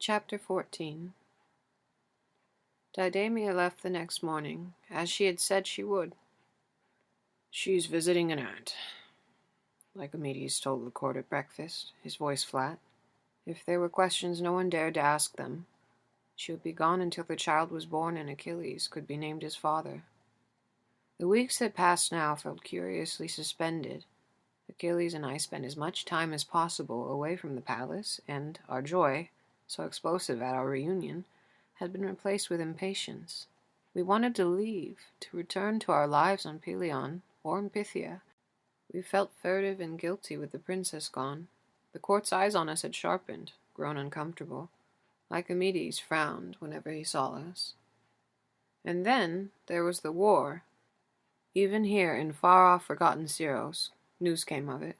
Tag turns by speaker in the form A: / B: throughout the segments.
A: Chapter 14. Didamia left the next morning, as she had said she would. "She's visiting an aunt," Lycomedes told the court at breakfast, his voice flat. If there were questions no one dared to ask them. She would be gone until the child was born and Achilles could be named his father. The weeks that passed now felt curiously suspended. Achilles and I spent as much time as possible away from the palace, and our joy, so explosive at our reunion, had been replaced with impatience. We wanted to leave, to return to our lives on Pelion or in Phthia. We felt furtive and guilty with the princess gone. The court's eyes on us had sharpened, grown uncomfortable. Lycomedes frowned whenever he saw us. And then there was the war. Even here in far-off forgotten Scyros, news came of it.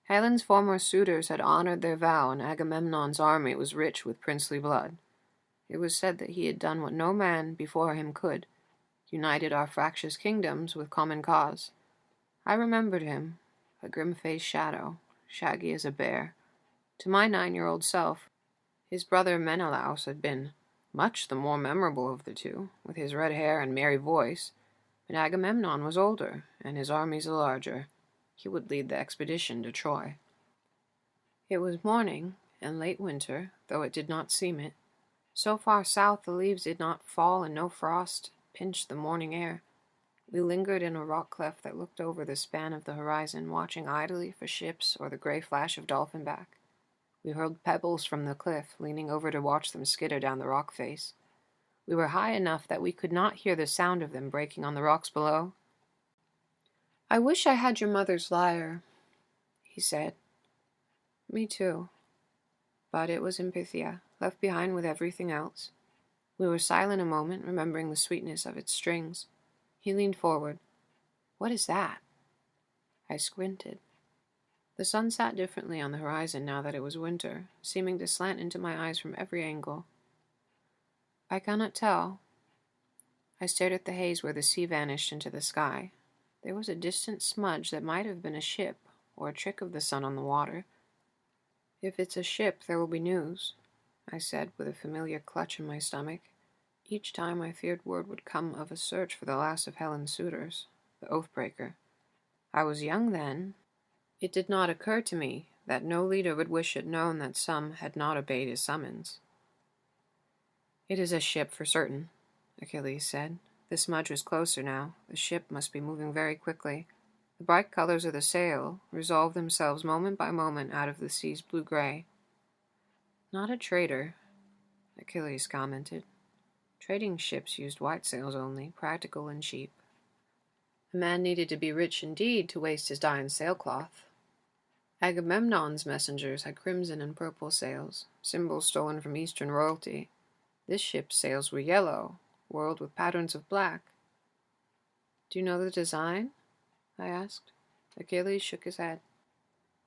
A: Helen's former suitors had honored their vow, and Agamemnon's army was rich with princely blood. It was said that he had done what no man before him could, united our fractious kingdoms with common cause. I remembered him, a grim-faced shadow, shaggy as a bear. To my 9-year-old self, his brother Menelaus had been much the more memorable of the two, with his red hair and merry voice, but Agamemnon was older, and his armies larger. He would lead the expedition to Troy. It was morning, and late winter, though it did not seem it. So far south the leaves did not fall, and no frost pinched the morning air. We lingered in a rock cleft that looked over the span of the horizon, watching idly for ships or the gray flash of dolphin-back. We hurled pebbles from the cliff, leaning over to watch them skitter down the rock face. We were high enough that we could not hear the sound of them breaking on the rocks below. "I wish I had your mother's lyre," he said. "Me too." But it was in Phthia, left behind with everything else. We were silent a moment, remembering the sweetness of its strings. He leaned forward. "What is that?" I squinted. The sun sat differently on the horizon now that it was winter, seeming to slant into my eyes from every angle. "I cannot tell." I stared at the haze where the sea vanished into the sky. There was a distant smudge that might have been a ship, or a trick of the sun on the water. "If it's a ship, there will be news," I said, with a familiar clutch in my stomach. Each time I feared word would come of a search for the last of Helen's suitors, the Oathbreaker. I was young then. It did not occur to me that no leader would wish it known that some had not obeyed his summons. "It is a ship for certain," Achilles said. The smudge was closer now. The ship must be moving very quickly. The bright colors of the sail resolved themselves moment by moment out of the sea's blue-gray. "Not a trader," Achilles commented. Trading ships used white sails only, practical and cheap. A man needed to be rich indeed to waste his dye in sailcloth. Agamemnon's messengers had crimson and purple sails, symbols stolen from Eastern royalty. This ship's sails were yellow, whorled with patterns of black. "Do you know the design?" I asked. Achilles shook his head.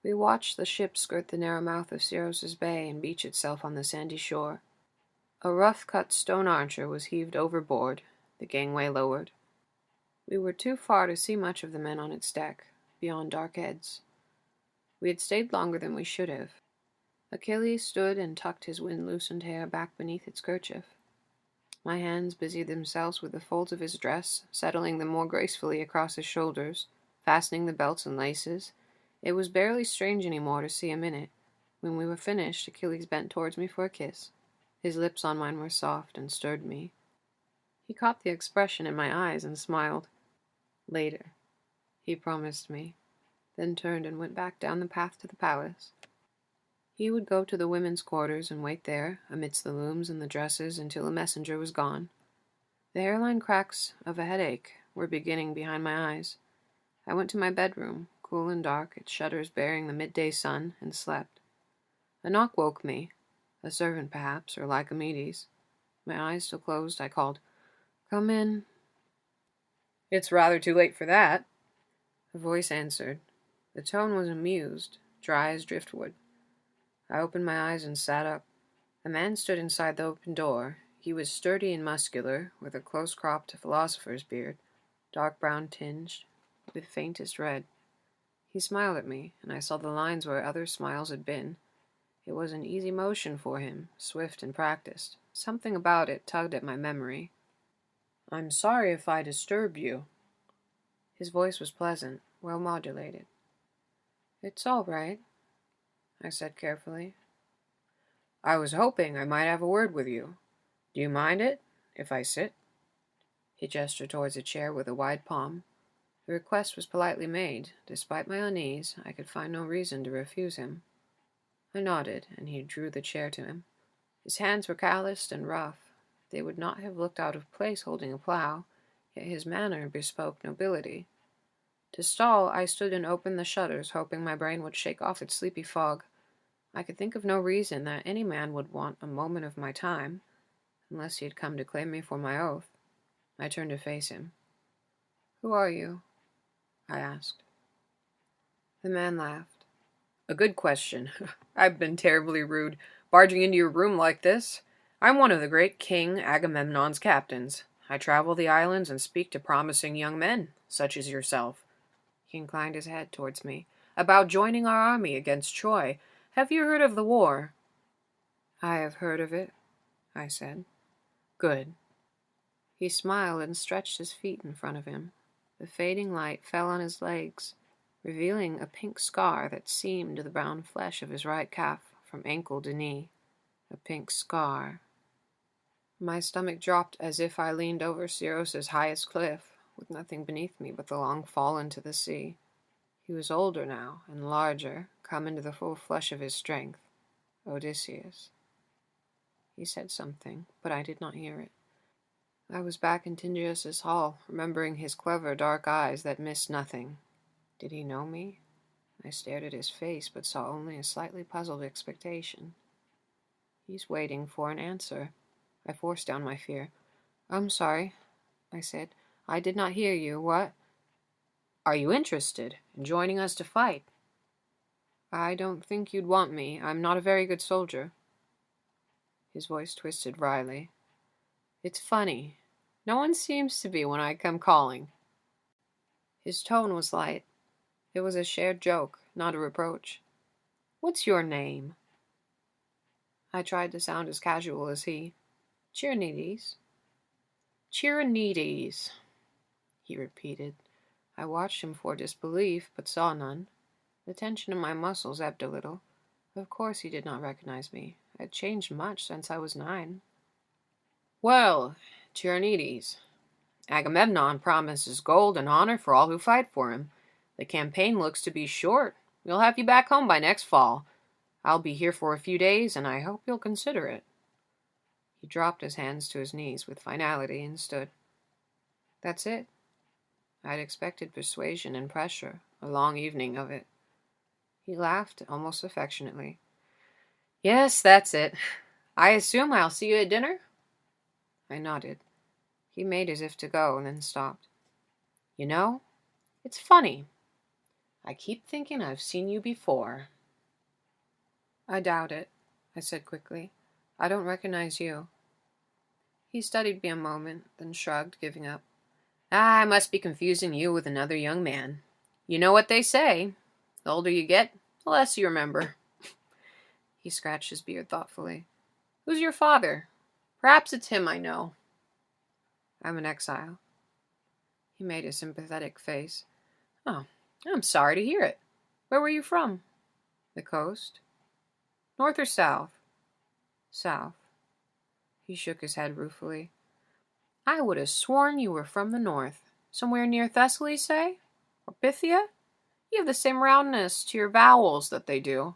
A: We watched the ship skirt the narrow mouth of Scyros' bay and beach itself on the sandy shore. A rough-cut stone archer was heaved overboard, the gangway lowered. We were too far to see much of the men on its deck, beyond dark heads. We had stayed longer than we should have. Achilles stood and tucked his wind-loosened hair back beneath its kerchief. My hands busied themselves with the folds of his dress, settling them more gracefully across his shoulders, fastening the belts and laces. It was barely strange any more to see him in it. When we were finished, Achilles bent towards me for a kiss. His lips on mine were soft and stirred me. He caught the expression in my eyes and smiled. "Later," he promised me, then turned and went back down the path to the palace. He would go to the women's quarters and wait there, amidst the looms and the dresses, until a messenger was gone. The hairline cracks of a headache were beginning behind my eyes. I went to my bedroom, cool and dark, its shutters bearing the midday sun, and slept. A knock woke me, a servant perhaps, or Lycomedes. My eyes still closed, I called, "Come in." "It's rather too late for that," a voice answered. The tone was amused, dry as driftwood. I opened my eyes and sat up. A man stood inside the open door. He was sturdy and muscular, with a close-cropped philosopher's beard, dark brown tinged with faintest red. He smiled at me, and I saw the lines where other smiles had been. It was an easy motion for him, swift and practiced. Something about it tugged at my memory. "I'm sorry if I disturbed you." His voice was pleasant, well modulated. "It's all right," I said carefully. "I was hoping I might have a word with you. Do you mind it, if I sit?" He gestured towards a chair with a wide palm. The request was politely made. Despite my unease, I could find no reason to refuse him. I nodded, and he drew the chair to him. His hands were calloused and rough. They would not have looked out of place holding a plough, yet his manner bespoke nobility. To stall, I stood and opened the shutters, hoping my brain would shake off its sleepy fog. I could think of no reason that any man would want a moment of my time, unless he had come to claim me for my oath. I turned to face him. "Who are you?" I asked. The man laughed. "A good question. I've been terribly rude, barging into your room like this. I'm one of the great King Agamemnon's captains. I travel the islands and speak to promising young men, such as yourself." He inclined his head towards me. "About joining our army against Troy. Have you heard of the war?" "I have heard of it," I said. "Good." He smiled and stretched his feet in front of him. The fading light fell on his legs, revealing a pink scar that seamed the brown flesh of his right calf from ankle to knee. A pink scar. My stomach dropped as if I leaned over Syros's highest cliff, with nothing beneath me but the long fall into the sea. He was older now, and larger, come into the full flush of his strength. Odysseus. He said something, but I did not hear it. I was back in Tyndrus's hall, remembering his clever dark eyes that missed nothing. Did he know me? I stared at his face, but saw only a slightly puzzled expectation. He's waiting for an answer. I forced down my fear. "I'm sorry," I said. "I did not hear you. What?" "Are you interested in joining us to fight?" "I don't think you'd want me. I'm not a very good soldier." His voice twisted wryly. "It's funny. No one seems to be when I come calling." His tone was light. It was a shared joke, not a reproach. "What's your name?" I tried to sound as casual as he. "Chironides." "Chironides," he repeated. I watched him for disbelief, but saw none. The tension in my muscles ebbed a little. Of course he did not recognize me. I had changed much since I was 9. "Well, Chironides, Agamemnon promises gold and honor for all who fight for him. The campaign looks to be short. We'll have you back home by next fall. I'll be here for a few days, and I hope you'll consider it." He dropped his hands to his knees with finality and stood. "That's it?" I'd expected persuasion and pressure, a long evening of it. He laughed almost affectionately. "Yes, that's it. I assume I'll see you at dinner?" I nodded. He made as if to go, and then stopped. "You know, it's funny. I keep thinking I've seen you before." "I doubt it," I said quickly. "I don't recognize you." He studied me a moment, then shrugged, giving up. "I must be confusing you with another young man. You know what they say. The older you get, the less you remember." He scratched his beard thoughtfully. "Who's your father? Perhaps it's him I know." "I'm an exile." He made a sympathetic face. "Oh, I'm sorry to hear it. Where were you from?" "The coast." "North or south?" "South." He shook his head ruefully. "I would have sworn you were from the north. Somewhere near Thessaly, say? Or Phthia? You have the same roundness to your vowels that they do."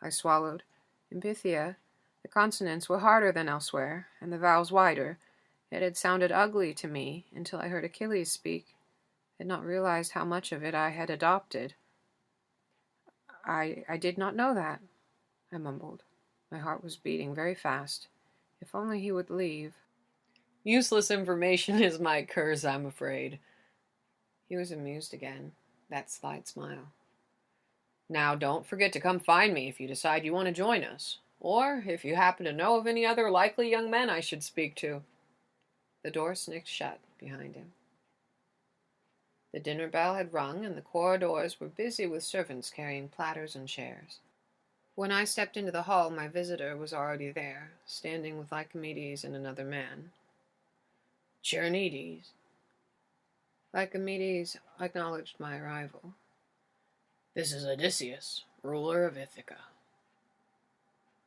A: I swallowed. In Phthia, the consonants were harder than elsewhere, and the vowels wider. It had sounded ugly to me until I heard Achilles speak. I had not realized how much of it I had adopted. I did not know that," I mumbled. My heart was beating very fast. If only he would leave. "Useless information is my curse, I'm afraid." He was amused again, that slight smile. "Now, don't forget to come find me if you decide you want to join us, or if you happen to know of any other likely young men I should speak to." The door snicked shut behind him. The dinner bell had rung, and the corridors were busy with servants carrying platters and chairs. When I stepped into the hall, my visitor was already there, standing with Lycomedes and another man. Chernides. Lycomedes acknowledged my arrival. This is Odysseus, ruler of Ithaca.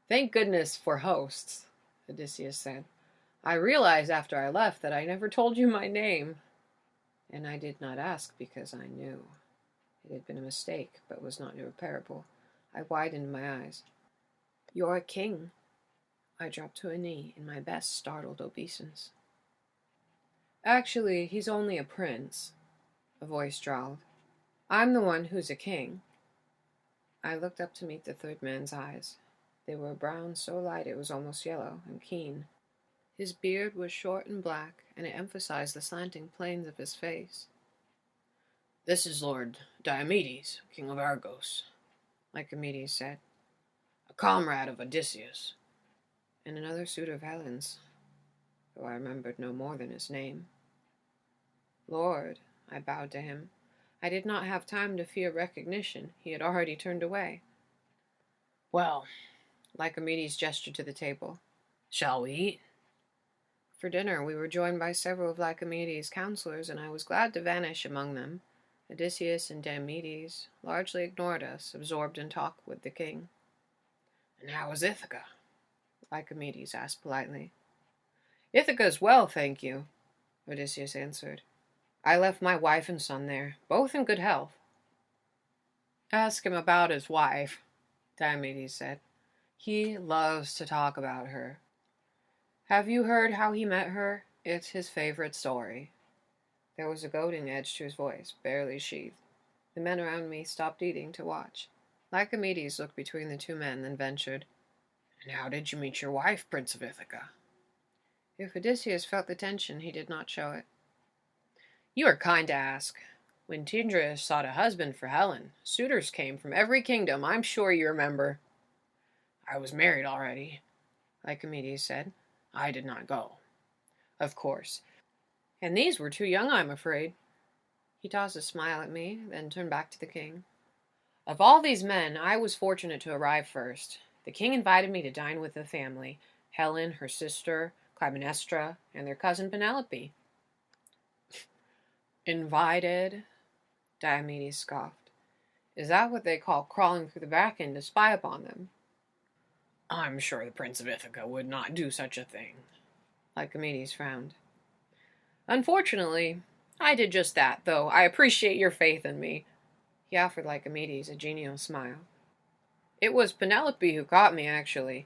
A: Thank goodness for hosts, Odysseus said. I realized after I left that I never told you my name. And I did not ask because I knew. It had been a mistake, but was not irreparable. I widened my eyes. You're a king. I dropped to a knee in my best startled obeisance. Actually, he's only a prince, a voice drawled. I'm the one who's a king. I looked up to meet the third man's eyes. They were brown so light it was almost yellow, and keen. His beard was short and black, and it emphasized the slanting planes of his face. This is Lord Diomedes, king of Argos, Lycomedes said. A comrade of Odysseus, and another suitor of Helen's, though I remembered no more than his name. Lord, I bowed to him. I did not have time to fear recognition. He had already turned away. Well, Lycomedes gestured to the table. Shall we eat? For dinner we were joined by several of Lycomedes' counselors, and I was glad to vanish among them. Odysseus and Diomedes largely ignored us, absorbed in talk with the king. And how is Ithaca? Lycomedes asked politely. Ithaca is well, thank you, Odysseus answered. I left my wife and son there, both in good health. Ask him about his wife, Diomedes said. He loves to talk about her. Have you heard how he met her? It's his favorite story. There was a goading edge to his voice, barely sheathed. The men around me stopped eating to watch. Lycomedes looked between the two men, then ventured. And how did you meet your wife, Prince of Ithaca? If Odysseus felt the tension, he did not show it. You are kind to ask. When Tindrius sought a husband for Helen, suitors came from every kingdom, I'm sure you remember. I was married already, Lycomedes said. I did not go. Of course. And these were too young, I'm afraid. He tossed a smile at me, then turned back to the king. Of all these men, I was fortunate to arrive first. The king invited me to dine with the family, Helen, her sister, Clytemnestra, and their cousin Penelope. Invited? Diomedes scoffed. Is that what they call crawling through the back end to spy upon them? I'm sure the Prince of Ithaca would not do such a thing. Lycomedes frowned. Unfortunately, I did just that, though I appreciate your faith in me. He offered Lycomedes a genial smile. It was Penelope who caught me, actually.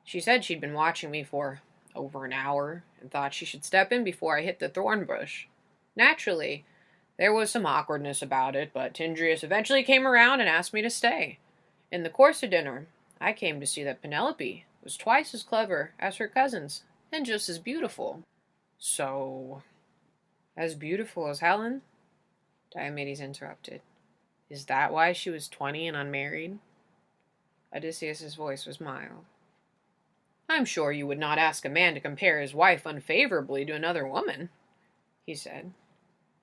A: She said she'd been watching me for over an hour and thought she should step in before I hit the thorn bush. Naturally, there was some awkwardness about it, but Tindrius eventually came around and asked me to stay. In the course of dinner, I came to see that Penelope was twice as clever as her cousins, and just as beautiful. So, as beautiful as Helen? Diomedes interrupted. Is that why she was 20 and unmarried? Odysseus's voice was mild. I'm sure you would not ask a man to compare his wife unfavorably to another woman, he said.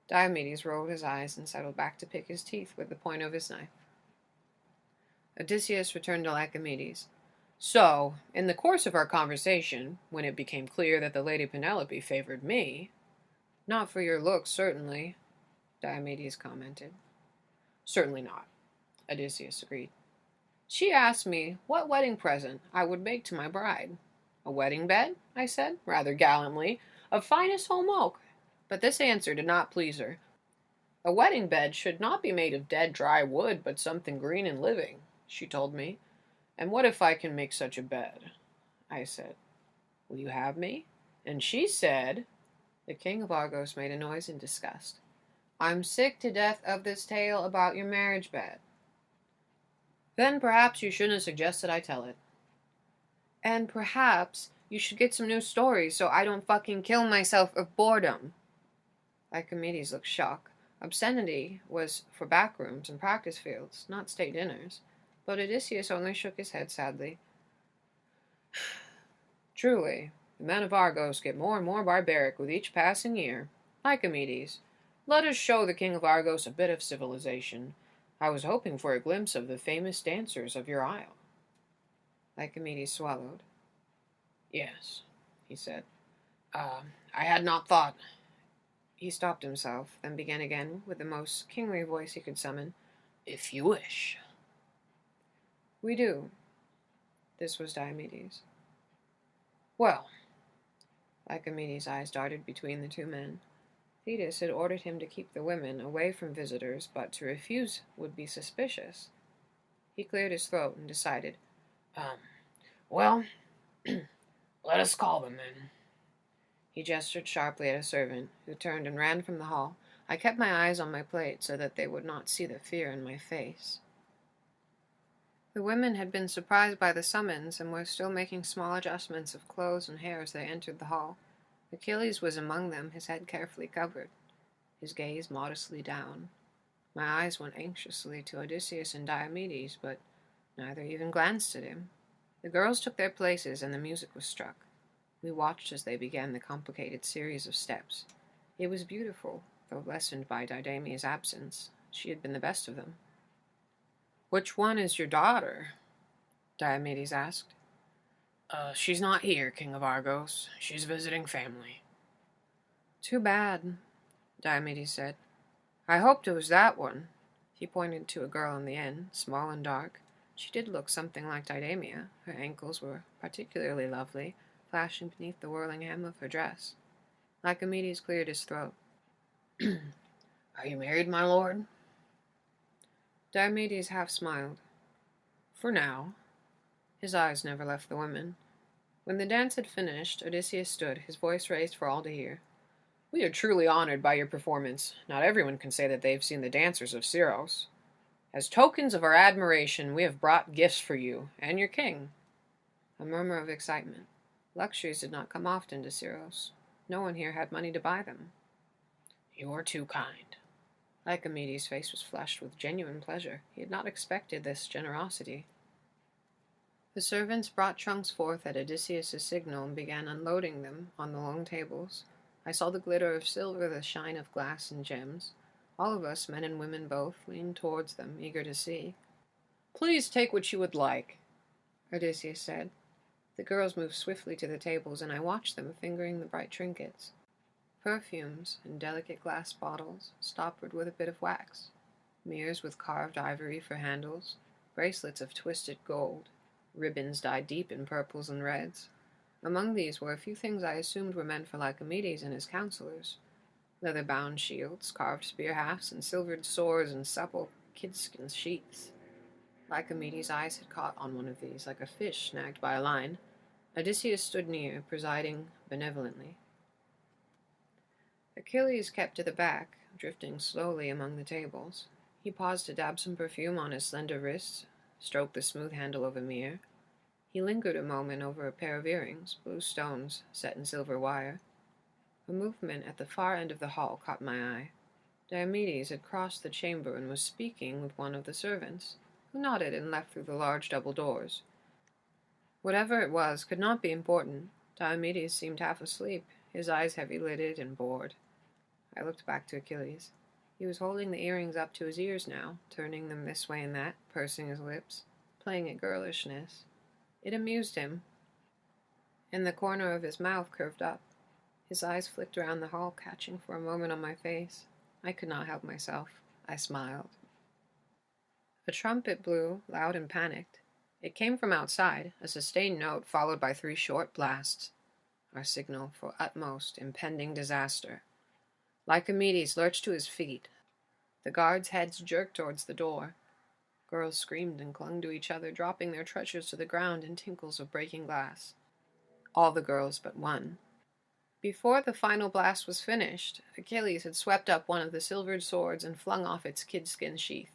A: Diomedes rolled his eyes and settled back to pick his teeth with the point of his knife. Odysseus returned to Lycomedes. So, in the course of our conversation, when it became clear that the Lady Penelope favored me— Not for your looks, certainly, Diomedes commented. Certainly not, Odysseus agreed. She asked me what wedding present I would make to my bride. A wedding bed, I said, rather gallantly, of finest home oak. But this answer did not please her. A wedding bed should not be made of dead, dry wood, but something green and living, she told me. And what if I can make such a bed? I said. Will you have me? And she said— The king of Argos made a noise in disgust. I'm sick to death of this tale about your marriage bed. Then perhaps you shouldn't have suggested I tell it. And perhaps you should get some new stories so I don't fucking kill myself of boredom. Lycomedes looked shocked. Obscenity was for back rooms and practice fields, not state dinners. But Odysseus only shook his head sadly. Truly, the men of Argos get more and more barbaric with each passing year. Lycomedes, let us show the king of Argos a bit of civilization. I was hoping for a glimpse of the famous dancers of your isle. Lycomedes swallowed. Yes, he said. I had not thought. He stopped himself, then began again with the most kingly voice he could summon. If you wish. We do. This was Diomedes. Well. Lycomedes' eyes darted between the two men. Thetis had ordered him to keep the women away from visitors, but to refuse would be suspicious. He cleared his throat and decided, well, let us call them then. He gestured sharply at a servant, who turned and ran from the hall. I kept my eyes on my plate so that they would not see the fear in my face. The women had been surprised by the summons and were still making small adjustments of clothes and hair as they entered the hall. Achilles was among them, his head carefully covered, his gaze modestly down. My eyes went anxiously to Odysseus and Diomedes, but neither even glanced at him. The girls took their places, and the music was struck. We watched as they began the complicated series of steps. It was beautiful, though lessened by Didame's absence. She had been the best of them. "Which one is your daughter?" Diomedes asked. She's not here, King of Argos. She's visiting family." "Too bad," Diomedes said. "I hoped it was that one." He pointed to a girl in the inn, small and dark. She did look something like Didamia. Her ankles were particularly lovely, flashing beneath the whirling hem of her dress. Lycomedes cleared his throat. "Are you married, my lord?" Diomedes half smiled. "For now." His eyes never left the women. When the dance had finished, Odysseus stood, his voice raised for all to hear. "We are truly honored by your performance. Not everyone can say that they've seen the dancers of Syros. As tokens of our admiration, we have brought gifts for you and your king." A murmur of excitement. Luxuries did not come often to Syros. No one here had money to buy them. "You are too kind." Lycomedes' face was flushed with genuine pleasure. He had not expected this generosity. The servants brought trunks forth at Odysseus' signal and began unloading them on the long tables. I saw the glitter of silver, the shine of glass and gems. All of us, men and women both, leaned towards them, eager to see. "Please take what you would like," Odysseus said. The girls moved swiftly to the tables, and I watched them fingering the bright trinkets. Perfumes in delicate glass bottles, stoppered with a bit of wax. Mirrors with carved ivory for handles. Bracelets of twisted gold. Ribbons dyed deep in purples and reds. Among these were a few things I assumed were meant for Lycomedes and his counselors. Leather-bound shields, carved spear-hafts, and silvered swords and supple kidskin sheaths. Lycomedes' eyes had caught on one of these, like a fish snagged by a line. Odysseus stood near, presiding benevolently. Achilles kept to the back, drifting slowly among the tables. He paused to dab some perfume on his slender wrists, stroked the smooth handle of a mirror. He lingered a moment over a pair of earrings, blue stones set in silver wire. A movement at the far end of the hall caught my eye. Diomedes had crossed the chamber and was speaking with one of the servants, who nodded and left through the large double doors. Whatever it was could not be important. Diomedes seemed half asleep, his eyes heavy-lidded and bored. I looked back to Achilles. He was holding the earrings up to his ears now, turning them this way and that, pursing his lips, playing at girlishness. It amused him, and the corner of his mouth curved up. His eyes flicked around the hall, catching for a moment on my face. I could not help myself. I smiled. A trumpet blew, loud and panicked. It came from outside, a sustained note followed by 3 short blasts. Our signal for utmost impending disaster. Lycomedes lurched to his feet. The guards' heads jerked towards the door. Girls screamed and clung to each other, dropping their treasures to the ground in tinkles of breaking glass. All the girls but one. Before the final blast was finished, Achilles had swept up one of the silvered swords and flung off its kidskin sheath.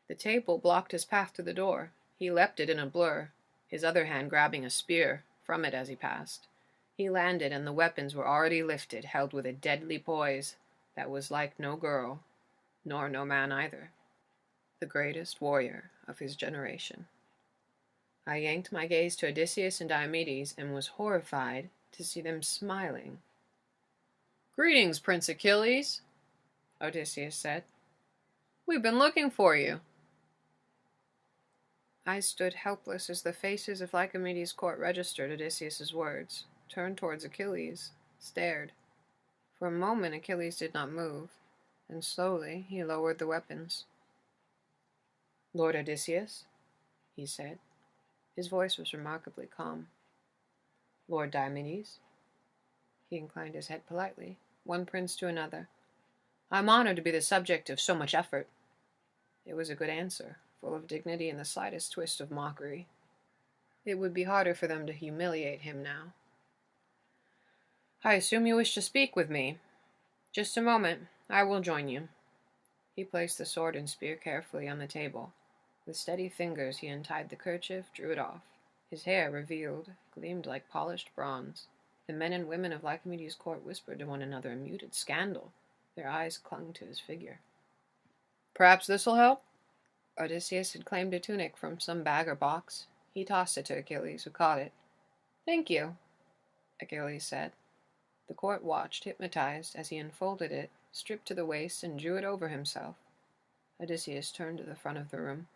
A: The table blocked his path to the door. He leapt it in a blur, his other hand grabbing a spear from it as he passed. He landed, and the weapons were already lifted, held with a deadly poise that was like no girl, nor no man either. The greatest warrior of his generation. I yanked my gaze to Odysseus and Diomedes and was horrified to see them smiling. "Greetings, Prince Achilles," Odysseus said. "We've been looking for you." I stood helpless as the faces of Lycomedes' court registered Odysseus's words, turned towards Achilles, stared. For a moment Achilles did not move, and slowly he lowered the weapons. "Lord Odysseus," he said. His voice was remarkably calm. "Lord Diomedes." He inclined his head politely, one prince to another. "I am honored to be the subject of so much effort." It was a good answer, full of dignity and the slightest twist of mockery. It would be harder for them to humiliate him now. "I assume you wish to speak with me. Just a moment. I will join you." He placed the sword and spear carefully on the table. With steady fingers he untied the kerchief, drew it off. His hair, revealed, gleamed like polished bronze. The men and women of Lycomedes' court whispered to one another in muted scandal. Their eyes clung to his figure. "Perhaps this'll help?" Odysseus had claimed a tunic from some bag or box. He tossed it to Achilles, who caught it. "Thank you," Achilles said. The court watched, hypnotized, as he unfolded it, stripped to the waist, and drew it over himself. Odysseus turned to the front of the room.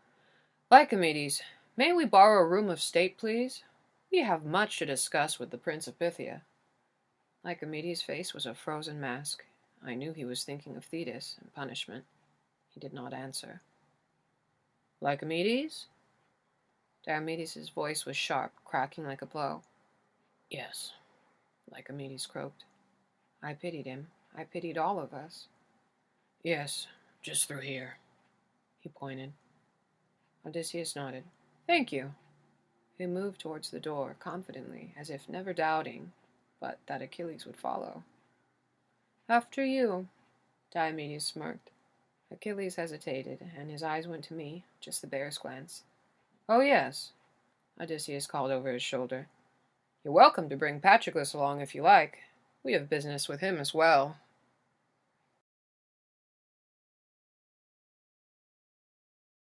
A: "Lycomedes, may we borrow a room of state, please? We have much to discuss with the Prince of Phthia." Lycomedes' face was a frozen mask. I knew he was thinking of Thetis and punishment. He did not answer. "Lycomedes?" Diomedes' voice was sharp, cracking like a blow. "Yes," Lycomedes croaked. I pitied him. I pitied all of us. "Yes, just through here." He pointed. Odysseus nodded. "Thank you." He moved towards the door, confidently, as if never doubting, but that Achilles would follow. "After you," Diomedes smirked. Achilles hesitated, and his eyes went to me, just the barest glance. "Oh, yes," Odysseus called over his shoulder. "You're welcome to bring Patroclus along if you like. We have business with him as well,